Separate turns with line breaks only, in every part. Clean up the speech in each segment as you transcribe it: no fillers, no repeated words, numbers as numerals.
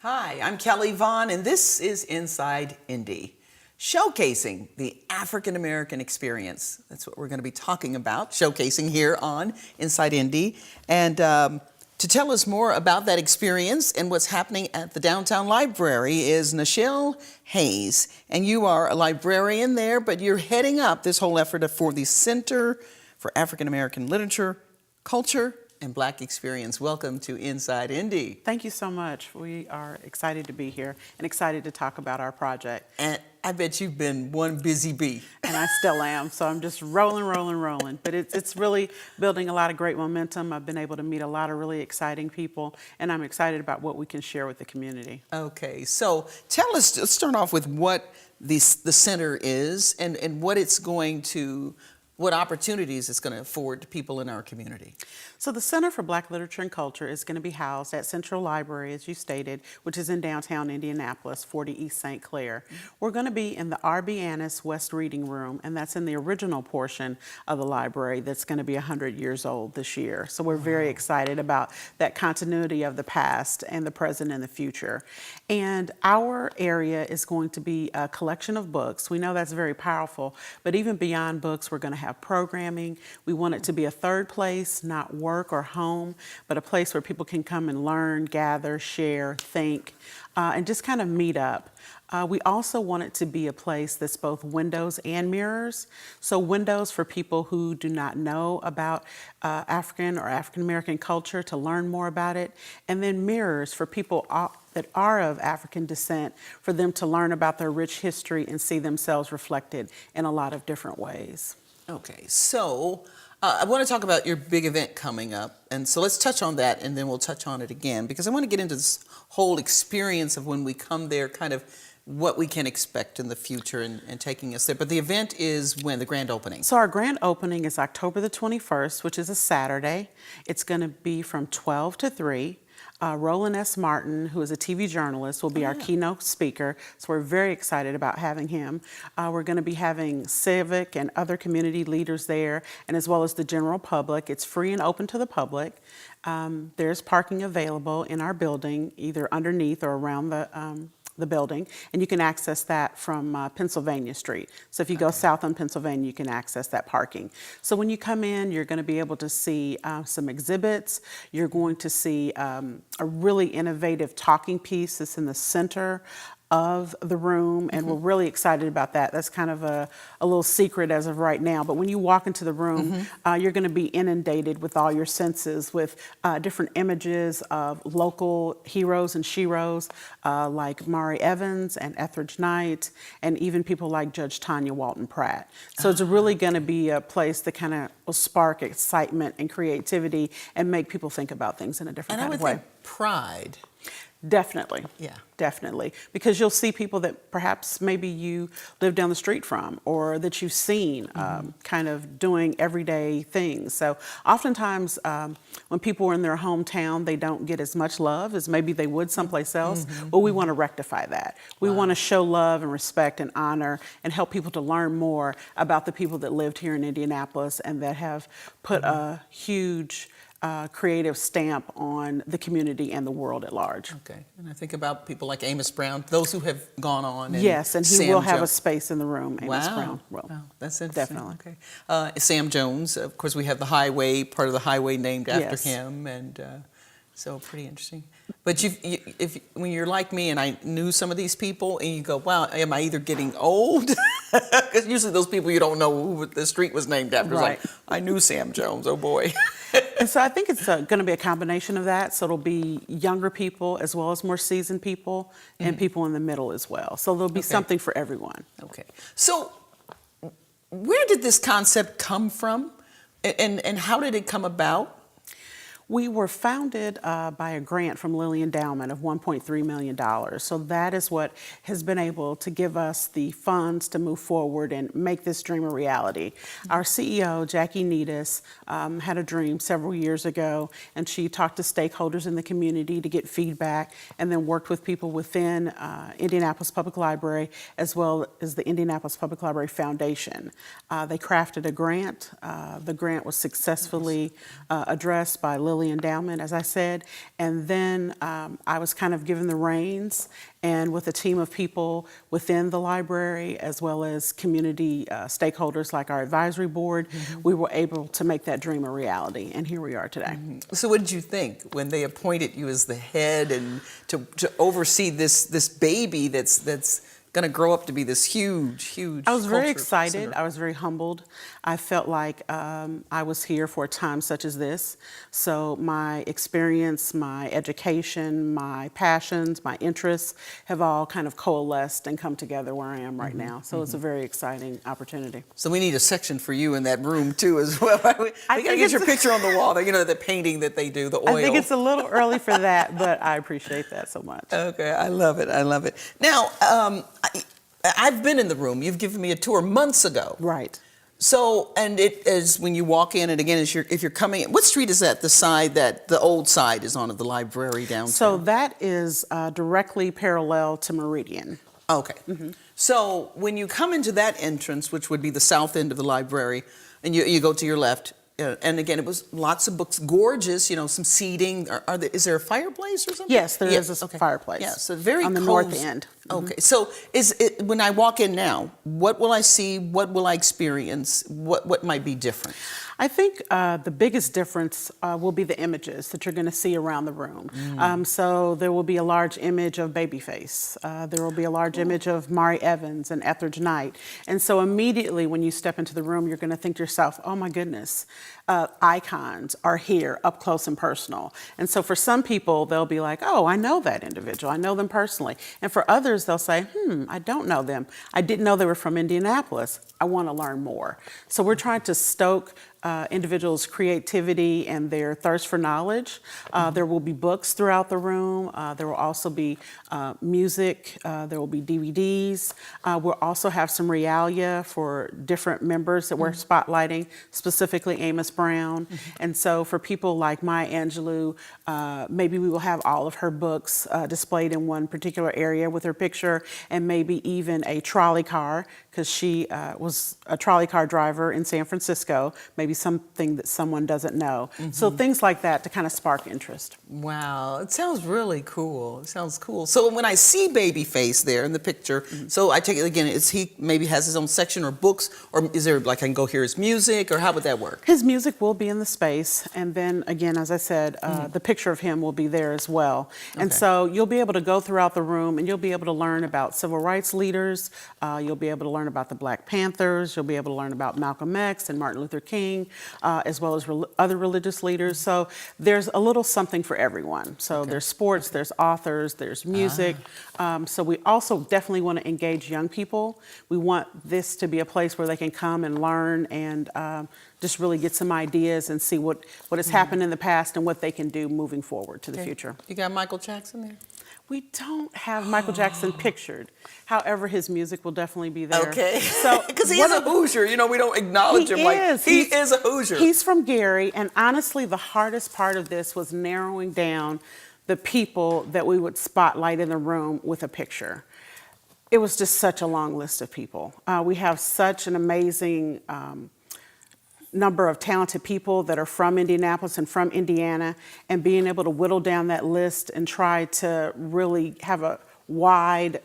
Hi, I'm Kelly Vaughn, and this is Inside Indy, showcasing the African American experience. That's what we're going to be talking about, showcasing here on Inside Indy. And to tell us more about that experience and what's happening at the Downtown Library is Nichelle Hayes. And you are a librarian there, but you're heading up this whole effort for the Center for African American Literature, Culture, and Black Experience. Welcome to Inside Indy.
Thank you so much. We are excited to be here and excited to talk about our project.
And I bet you've been one busy bee.
And I still am, so I'm just rolling. But it's really building a lot of great momentum. I've been able to meet a lot of really exciting people, and I'm excited about what we can share with the community.
Okay, so tell us, let's start off with what the center is and what it's going to, what opportunities it's going to afford to people in our community.
So the Center for Black Literature and Culture is going to be housed at Central Library, as you stated, which is in downtown Indianapolis, 40 East St. Clair. We're going to be in the R.B. Annis West Reading Room, and that's in the original portion of the library that's going to be 100 years old this year. So we're very excited about that continuity of the past and the present and the future. And our area is going to be a collection of books. We know that's very powerful, but even beyond books, we're going to have programming. We want it to be a third place, not work or home, but a place where people can come and learn, gather, share, think, and just kind of meet up. We also want it to be a place that's both windows and mirrors. So windows for people who do not know about African or African American culture to learn more about it, and then mirrors for people that are of African descent for them to learn about their rich history and see themselves reflected in a lot of different ways.
Okay, so I want to talk about your big event coming up, and so let's touch on that and then we'll touch on it again, because I want to get into this whole experience of when we come there, kind of what we can expect in the future and taking us there. But the event is when, the grand opening?
So our grand opening is October the 21st, which is a Saturday. It's going to be from 12 to 3. Roland S. Martin, who is a TV journalist, will be our keynote speaker, so we're very excited about having him. We're going to be having civic and other community leaders there, and as well as the general public. It's free and open to the public. There's parking available in our building, either underneath or around the building, and you can access that from Pennsylvania Street. So if you go south on Pennsylvania, you can access that parking. So when you come in, you're going to be able to see some exhibits. You're going to see a really innovative talking piece that's in the center of the room, and we're really excited about that. That's kind of a little secret as of right now, but when you walk into the room, you're going to be inundated with all your senses, with different images of local heroes and sheroes like Mari Evans and Etheridge Knight, and even people like Judge Tanya Walton Pratt. So it's really going to be a place that kind of will spark excitement and creativity and make people think about things in a different kind of way.
And I would think pride.
Definitely.
Yeah.
Definitely. Because you'll see people that perhaps maybe you live down the street from, or that you've seen kind of doing everyday things. So oftentimes when people are in their hometown, they don't get as much love as maybe they would someplace else. Well, we want to rectify that. We want to show love and respect and honor and help people to learn more about the people that lived here in Indianapolis and that have put a huge creative stamp on the community and the world at large.
Okay, and I think about people like Amos Brown, those who have gone on. And
yes, and he
Sam
will have a space in the room, Amos
wow.
Brown. Well,
wow, that's interesting.
definitely.
Okay, Sam Jones, of course, we have the highway, part of the highway named after him, and so pretty interesting. But when you're like me and I knew some of these people, and you go, wow, am I either getting old? Because usually those people you don't know who the street was named after.
Right.
It's like, I knew Sam Jones, oh boy.
And so I think it's going to be a combination of that. So it'll be younger people as well as more seasoned people and people in the middle as well. So there'll be something for everyone.
Okay. So where did this concept come from, and how did it come about?
We were founded by a grant from Lilly Endowment of $1.3 million. So that is what has been able to give us the funds to move forward and make this dream a reality. Our CEO, Jackie Needis, had a dream several years ago, and she talked to stakeholders in the community to get feedback, and then worked with people within Indianapolis Public Library as well as the Indianapolis Public Library Foundation. They crafted a grant. The grant was successfully addressed by Lilly Lilly Endowment, as I said. And then I was kind of given the reins, and with a team of people within the library, as well as community stakeholders like our advisory board, we were able to make that dream a reality. And here we are today.
So what did you think when they appointed you as the head and to oversee this baby that's going to grow up to be this huge
I was very
culture
excited.
center?
I was very humbled. I felt like I was here for a time such as this. So my experience, my education, my passions, my interests have all kind of coalesced and come together where I am right now. So it's a very exciting opportunity.
So we need a section for you in that room too as well. We got to get your picture on the wall there, the painting that they do, the oil.
I think it's a little early for that, but I appreciate that so much.
Okay, I love it. I love it. Now, I've been in the room. You've given me a tour months ago.
Right.
So, and it is when you walk in, and again, if you're coming in, what street is that? The side that the old side is on of the library downtown?
So that is directly parallel to Meridian.
Okay. So when you come into that entrance, which would be the south end of the library, and you go to your left, and again, it was lots of books, gorgeous, some seating. Is there a fireplace or something?
Yes, there is a fireplace.
Yeah, so very
on the
cozy.
north end.
Okay, so when I walk in now, what will I see? What will I experience? What might be different?
I think the biggest difference will be the images that you're going to see around the room. So there will be a large image of Babyface. There will be a large image of Mari Evans and Etheridge Knight. And so immediately when you step into the room, you're going to think to yourself, oh my goodness, icons are here up close and personal. And so for some people, they'll be like, oh, I know that individual. I know them personally. And for others, they'll say, I don't know them. I didn't know they were from Indianapolis. I want to learn more. So we're trying to stoke individuals' creativity and their thirst for knowledge. There will be books throughout the room. There will also be music. There will be DVDs. We'll also have some realia for different members that we're spotlighting, specifically Amos Brown. And so for people like Maya Angelou, maybe we will have all of her books displayed in one particular area with her picture, and maybe even a trolley car, because she was a trolley car driver in San Francisco, maybe something that someone doesn't know. So things like that to kind of spark interest.
Wow, it sounds really cool. It sounds cool. So when I see Babyface there in the picture, so I take it again, is he maybe has his own section or books, or is there like I can go hear his music, or how would that work?
His music will be in the space, and then again, as I said, the picture of him will be there as well. And so you'll be able to go throughout the room, and you'll be able to learn about civil rights leaders. You'll be able to learn about the Black Panthers. You'll be able to learn about Malcolm X and Martin Luther King, as well as other religious leaders. So there's a little something for everyone. So there's sports, there's authors, there's music. So we also definitely want to engage young people. We want this to be a place where they can come and learn and just really get some ideas and see what has happened in the past and what they can do moving forward to the future.
You got Michael Jackson there?
We don't have Michael Jackson pictured. However, his music will definitely be there.
Okay.
So
because he is a Hoosier, we don't acknowledge him like he is a Hoosier.
He's from Gary, and honestly, the hardest part of this was narrowing down the people that we would spotlight in the room with a picture. It was just such a long list of people. We have such an amazing number of talented people that are from Indianapolis and from Indiana, and being able to whittle down that list and try to really have a wide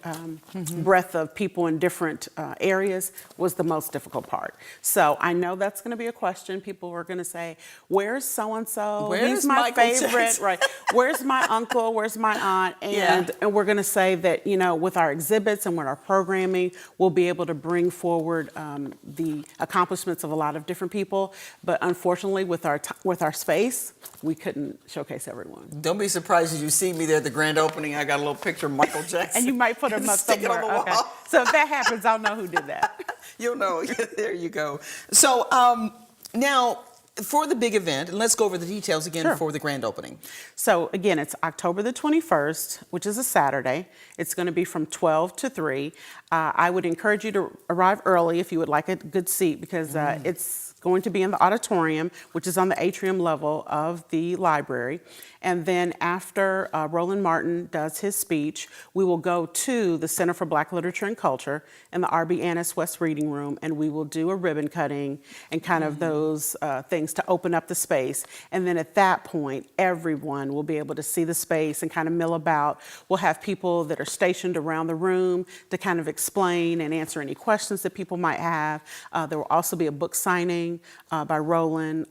breadth of people in different areas was the most difficult part. So I know that's going to be a question. People are going to say, where's so-and-so? He's my
Michael
favorite.
Jackson?
Right. Where's my uncle? Where's my aunt? And we're going to say that, with our exhibits and with our programming, we'll be able to bring forward the accomplishments of a lot of different people. But unfortunately, with our space, we couldn't showcase everyone.
Don't be surprised if you see me there at the grand opening. I got a little picture of Michael Jackson.
And you might put them up
Stick it
somewhere.
on the wall.
So if that happens, I'll know who did that.
You'll know. There you go. So now, for the big event, and let's go over the details again for the grand opening.
So again, it's October the 21st, which is a Saturday. It's going to be from 12 to 3. I would encourage you to arrive early if you would like a good seat, because it's going to be in the auditorium, which is on the atrium level of the library. And then after Roland Martin does his speech, we will go to the Center for Black Literature and Culture in the R.B. Annis West Reading Room, and we will do a ribbon cutting and kind of those things things to open up the space. And then at that point, everyone will be able to see the space and kind of mill about. We'll have people that are stationed around the room to kind of explain and answer any questions that people might have. There will also be a book signing by Roland,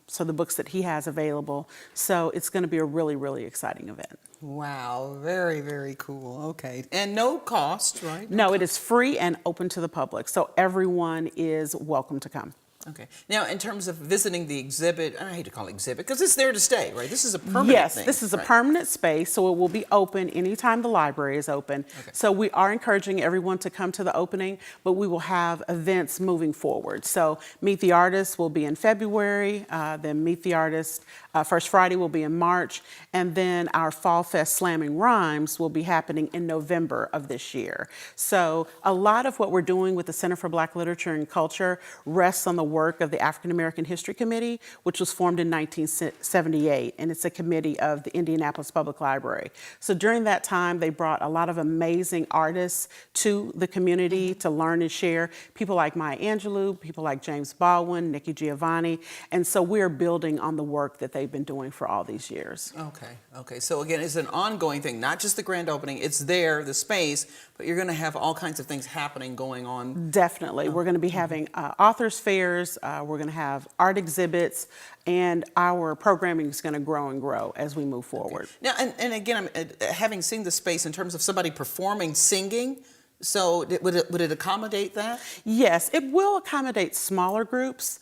so the books that he has available. So it's going to be a really, really exciting event.
Wow, very, very cool. Okay. And no cost, right?
No, it is free and open to the public, so everyone is welcome to come.
Okay. Now, in terms of visiting the exhibit, I hate to call it exhibit because it's there to stay, right? This is a permanent
Yes,
thing.
this is a
right?
permanent space, so it will be open anytime the library is open.
Okay.
So we are encouraging everyone to come to the opening, but we will have events moving forward. So Meet the Artist will be in February, then Meet the Artist First Friday will be in March, and then our Fall Fest Slamming Rhymes will be happening in November of this year. So a lot of what we're doing with the Center for Black Literature and Culture rests on the work of the African American History Committee, which was formed in 1978, and it's a committee of the Indianapolis Public Library. So during that time, they brought a lot of amazing artists to the community to learn and share. People like Maya Angelou, people like James Baldwin, Nikki Giovanni, and so we're building on the work that they've been doing for all these years.
Okay. So again, it's an ongoing thing, not just the grand opening. It's there, the space, but you're going to have all kinds of things happening going on.
Definitely. We're going to be having authors fairs, we're going to have art exhibits, and our programming is going to grow and grow as we move forward.
Now, and again, having seen the space in terms of somebody performing, singing, so would it accommodate that?
Yes, it will accommodate smaller groups.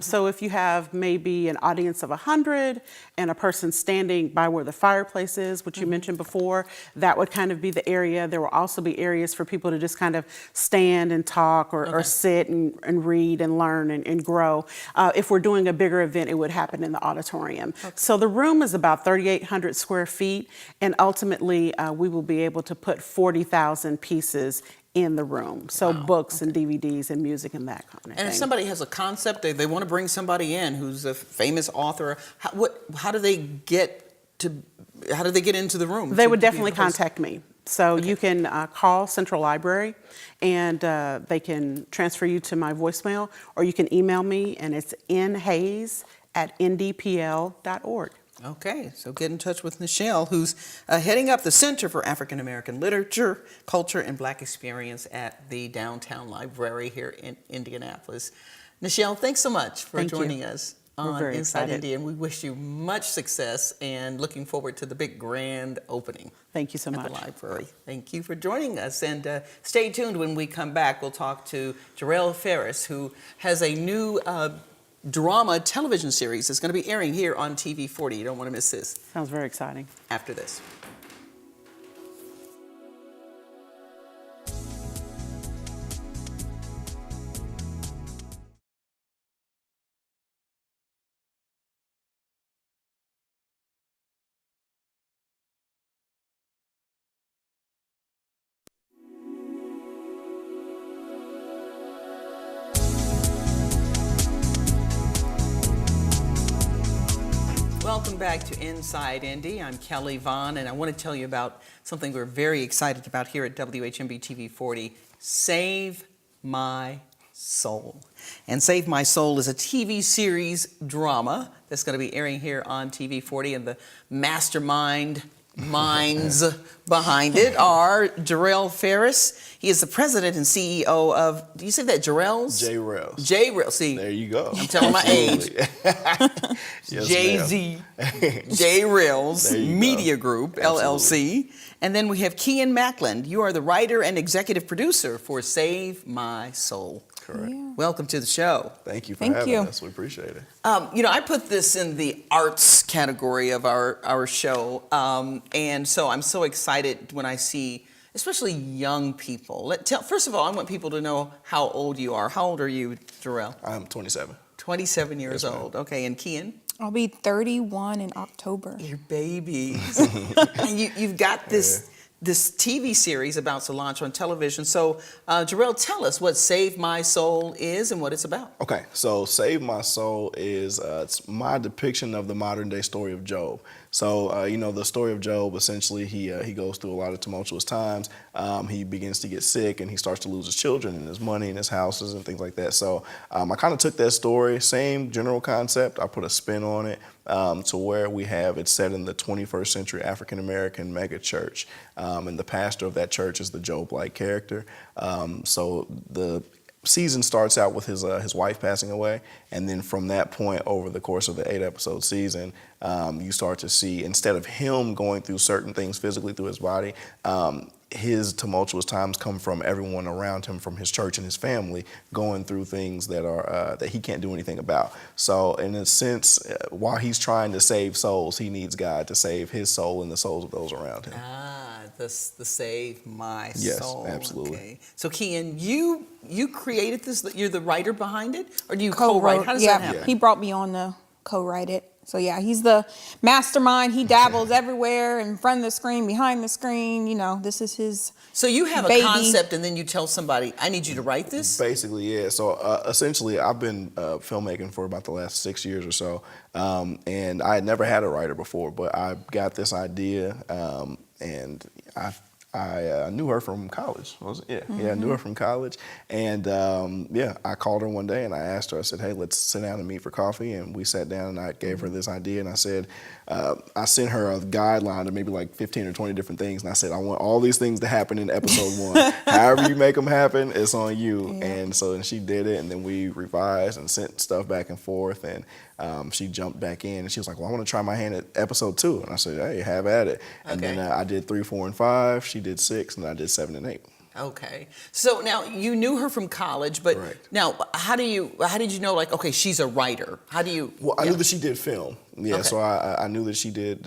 So if you have maybe an audience of 100 and a person standing by where the fireplace is, which you mentioned before, that would kind of be the area. There will also be areas for people to just kind of stand and talk or sit and read and learn and grow. If we're doing a bigger event, it would happen in the auditorium. So the room is about 3,800 square feet, and ultimately we will be able to put 40,000 pieces in the room. So books and DVDs and music and that kind of thing.
And if somebody has a concept, they want to bring somebody in who's a famous author, how do they get into the room?
They would definitely contact me. So you can call Central Library and they can transfer you to my voicemail, or you can email me, and it's nhayes@ndpl.org.
Okay, so get in touch with Nichelle, who's heading up the Center for African American Literature, Culture, and Black Experience at the Downtown Library here in Indianapolis. Nichelle, thanks so much for joining us on Inside Indy, and we wish you much success and looking forward to the big grand opening.
Thank you so much.
At the library. Thank you for joining us, and stay tuned. When we come back, we'll talk to Jarrell Ferris, who has a new drama television series that's going to be airing here on TV 40. You don't want to miss this.
Sounds very exciting.
After this. Welcome back to Inside Indy. I'm Kelly Vaughn, and I want to tell you about something we're very excited about here at WHMB TV 40, Save My Soul. And Save My Soul is a TV series drama that's going to be airing here on TV 40, and the minds behind it are Jarrell Ferris. He is the president and CEO of, do you say that, Jarrell's?
J-Rails.
J-Rails. See,
There you go.
I'm telling my age.
Yes,
Jay-Z, J-Rails
There you
Media
go.
Group,
Absolutely.
LLC. And then we have Kian Macklin. You are the writer and executive producer for Save My Soul.
Correct.
Yeah.
Welcome to the show.
Thank you for
Thank
having
you.
us. We appreciate it.
I put this in the arts category of our show. And so I'm so excited when I see, especially young people. First of all, I want people to know how old you are. How old are you, Jarrell?
I'm 27.
27 years
Yes, ma'am.
old. Okay, and Kian?
I'll be 31 in October.
You're babies. And you've got this TV series about to launch on television. So, Jarrell, tell us what Save My Soul is and what it's about.
Okay, so Save My Soul is it's my depiction of the modern day story of Job. So, the story of Job, essentially, he goes through a lot of tumultuous times. He begins to get sick, and he starts to lose his children and his money and his houses and things like that. So I kind of took that story, same general concept. I put a spin on it to where we have it set in the 21st century African-American mega church. And the pastor of that church is the Job-like character. So the season starts out with his wife passing away, and then from that point, over the course of the 8-episode season, you start to see, instead of him going through certain things physically through his body, his tumultuous times come from everyone around him, from his church and his family, going through things that are that he can't do anything about. So in a sense, while he's trying to save souls, he needs God to save his soul and the souls of those around him.
The Save My Soul.
Yes, absolutely.
Okay. So Kian, you created this. You're the writer behind it, or do you co-write? How does that happen?
He brought me on to co-write it. So yeah, he's the mastermind. He dabbles everywhere, in front of the screen, behind the screen. This is his.
So you have
baby.
a concept, and then you tell somebody, "I need you to write this."
Basically, yeah. So essentially, I've been filmmaking for about the last 6 years or so, and I had never had a writer before, but I got this idea, and I knew her from college. I knew her from college. And I called her one day and I asked her, I said, hey, let's sit down and meet for coffee. And we sat down and I gave her this idea and I said, I sent her a guideline of maybe like 15 or 20 different things. And I said, I want all these things to happen in episode 1. However you make them happen, it's on you. Yeah. And she did it, and then we revised and sent stuff back and forth. And she jumped back in and she was like, well, I want to try my hand at episode 2. And I said, hey, have at it. And then I did 3, 4, and 5. She did 6, and I did 7 and 8.
Okay. So now you knew her from college, but now how did you know, like, okay, she's a writer? How do you?
Well, I knew that she did film. Yeah, okay. So I knew that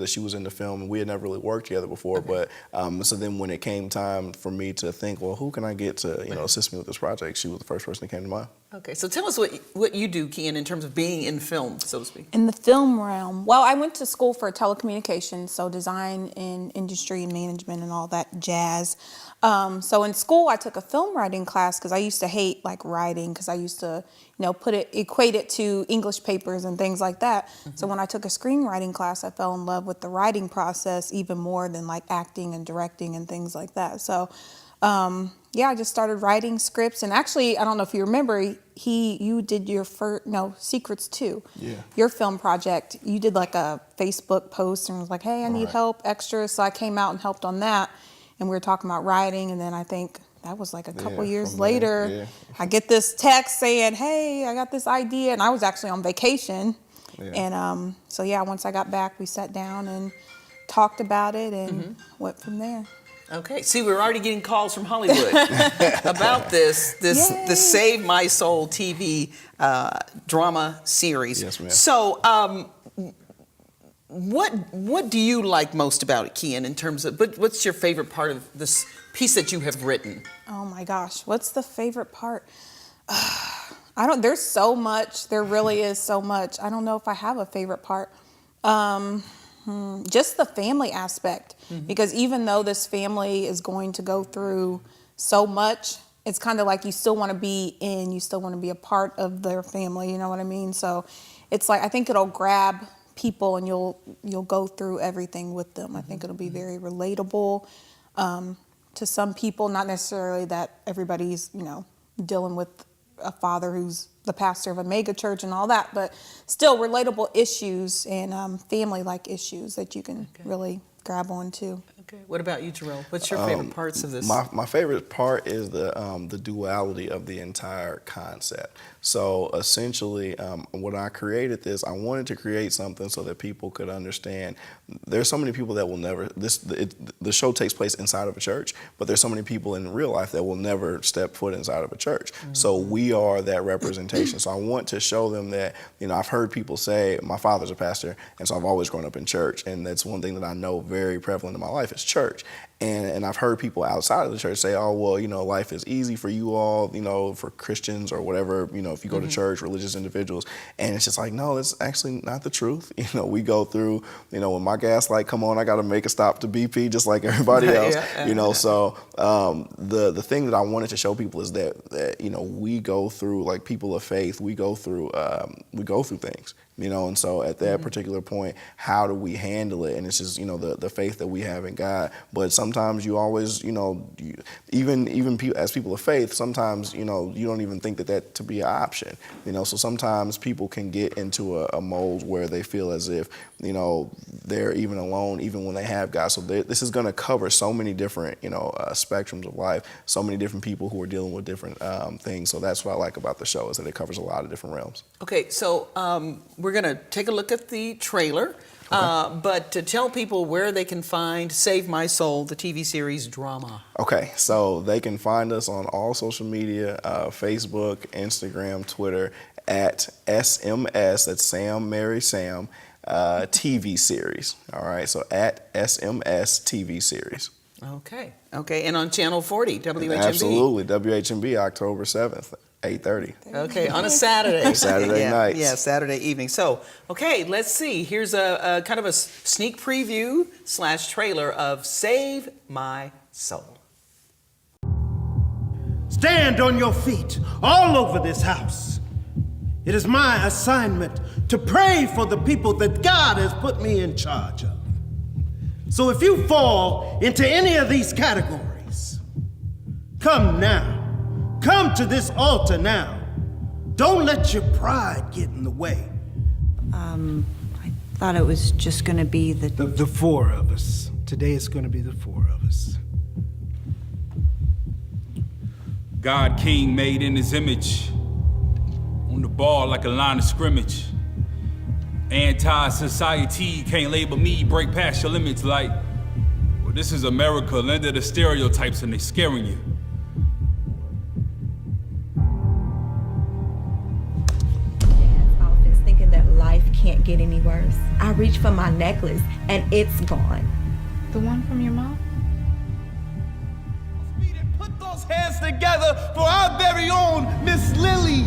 she was into film, and we had never really worked together before. Okay. But so then when it came time for me to think, well, who can I get to assist me with this project? She was the first person that came to mind.
Okay, so tell us what you do, Kian, in terms of being in film, so to speak.
In the film realm, well, I went to school for telecommunications, so design and industry and management and all that jazz. So in school, I took a film writing class because I used to hate like writing because I used to, equate it to English papers and things like that. Mm-hmm. So when I took a screenwriting class, I fell in love with the writing process even more than like acting and directing and things like that. So I just started writing scripts. And actually, I don't know if you remember, you did your first, Secrets 2.
Yeah.
Your film project. You did like a Facebook post and was like, hey, I need help, extras. So I came out and helped on that. And we were talking about writing. And then I think that was like a couple years later, I get this text saying, hey, I got this idea. And I was actually on vacation. Yeah. And once I got back, we sat down and talked about it and went from there.
Okay, see, we're already getting calls from Hollywood about the Save My Soul TV drama series.
Yes, ma'am.
So, what do you like most about it, Kian, in terms of, what's your favorite part of this piece that you have written?
Oh my gosh, what's the favorite part? There's so much, there really is so much. I don't know if I have a favorite part. Just the family aspect, because even though this family is going to go through so much, it's kind of like you still want to be you still want to be a part of their family, you know what I mean? So it's like, I think it'll grab people and you'll go through everything with them. I think it'll be very relatable to some people, not necessarily that everybody's, dealing with a father who's the pastor of a mega church and all that, but still relatable issues and family-like issues that you can really grab onto.
Okay. What about you, Terrell? What's your favorite parts of this?
My favorite part is the duality of the entire concept. So essentially, when I created this, I wanted to create something so that people could understand. There's so many people that will never. The show takes place inside of a church, but there's so many people in real life that will never step foot inside of a church. So we are that representation. So I want to show them that, I've heard people say, my father's a pastor, and so I've always grown up in church, and that's one thing that I know very prevalent in my life is church. And I've heard people outside of the church say, oh, well, you know, life is easy for you all, you know, for Christians or whatever, you know, if you go to church, religious individuals. And it's just like, no, that's actually not the truth. You know, we go through, you know, when my gas light come on, I got to make a stop to BP just like everybody else, you know. So the thing that I wanted to show people is that, you know, we go through, like people of faith, we go through things. You know, and so at that particular point, how do we handle it? And it's just, you know, the faith that we have in God. But sometimes you always, you know, even people, as people of faith, sometimes, you know, you don't even think that to be an option. You know, so sometimes people can get into a mold where they feel as if, you know, they're even alone, even when they have God. So this is going to cover so many different, you know, spectrums of life, so many different people who are dealing with different things. So that's what I like about the show, is that it covers a lot of different realms.
Okay, so we're going to take a look at the trailer, but to tell people where they can find Save My Soul, the TV series drama.
Okay, so they can find us on all social media, Facebook, Instagram, Twitter, at SMS, that's Sam, Mary, Sam, TV series. All right, so at SMS TV series.
Okay, and on Channel 40, WHMB.
Absolutely, WHMB, October 7th. 8:30.
Okay, on a Saturday.
Saturday night.
Yeah, Saturday evening. So, okay, let's see. Here's a kind of a sneak preview / trailer of Save My Soul.
Stand on your feet all over this house. It is my assignment to pray for the people that God has put me in charge of. So if you fall into any of these categories, come now. Come to this altar now. Don't let your pride get in the way.
I thought it was just gonna be
The four of us. Today it's gonna be the four of us.
God King made in his image, on the ball like a line of scrimmage. Anti-society, can't label me, break past your limits like, well, this is America, land of the stereotypes and they scaring you.
office thinking that life can't get any worse. I reach for my necklace and it's gone.
The one from your mom?
Put those hands together for our very own Miss Lily.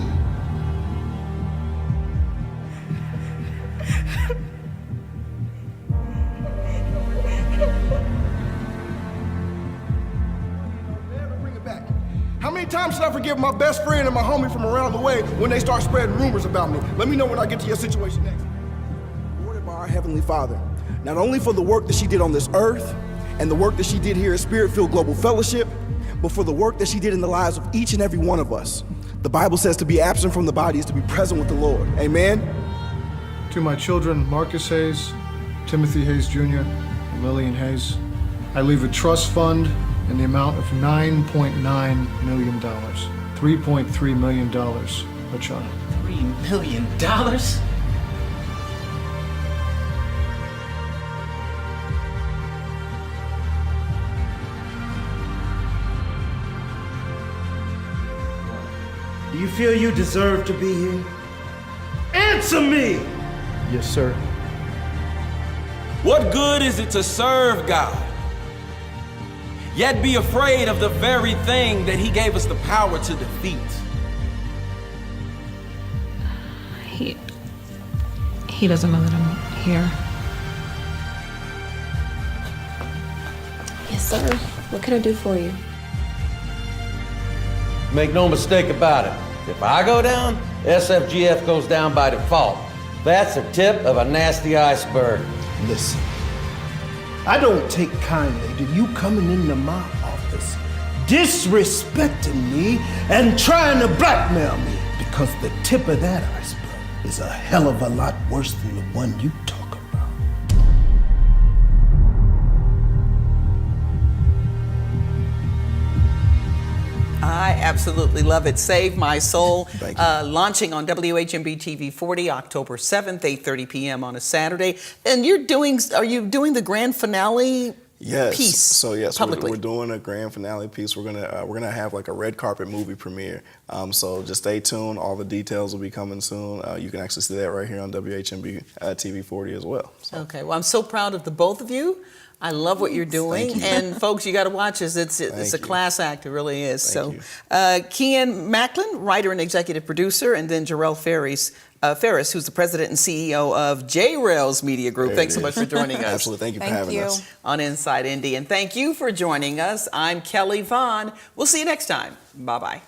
Bring it back. How many times should I forgive my best friend and my homie from around the way when they start spreading rumors about me? Let me know when I get to your situation next. Rewarded by our Heavenly Father, not only for the work that she did on this earth and the work that she did here at Spirit-Filled Global Fellowship, but for the work that she did in the lives of each and every one of us. The Bible says to be absent from the body is to be present with the Lord. Amen?
To my children, Marcus Hayes, Timothy Hayes Jr., and Lillian Hayes, I leave a trust fund in the amount of $9.9 million, $3.3 million a child.
$3 million?
Do you feel you deserve to be here? Answer me!
Yes, sir.
What good is it to serve God, yet be afraid of the very thing that He gave us the power to defeat?
He doesn't know that I'm here.
Yes, sir. What can I do for you?
Make no mistake about it. If I go down, SFGF goes down by default. That's the tip of a nasty iceberg.
Listen, I don't take kindly to you coming into my office, disrespecting me and trying to blackmail me, because the tip of that iceberg is a hell of a lot worse than the one you talk about.
I absolutely love it. Save My Soul, launching on WHMB TV 40, October 7th, 8:30 p.m. on a Saturday. And are you doing the grand finale?
Yes.
Piece
So yes,
publicly.
we're doing a grand finale piece. We're gonna have like a red carpet movie premiere So just stay tuned. All the details will be coming soon. You can actually see that right here on WHMB TV 40 as well. So.
Okay, well, I'm so proud of the both of you. I love what you're doing.
Thank you.
And folks, you got to watch this. It's a
Thank you.
class act. It really is.
Thank you.
Kian Macklin, writer and executive producer, and then Jarrell Ferris, who's the president and CEO of J-Rails Media Group.
There
Thanks
it
so much
is.
for joining us.
Absolutely. Thank you for having us.
On Inside Indy. And thank you for joining us. I'm Kelly Vaughn. We'll see you next time. Bye-bye.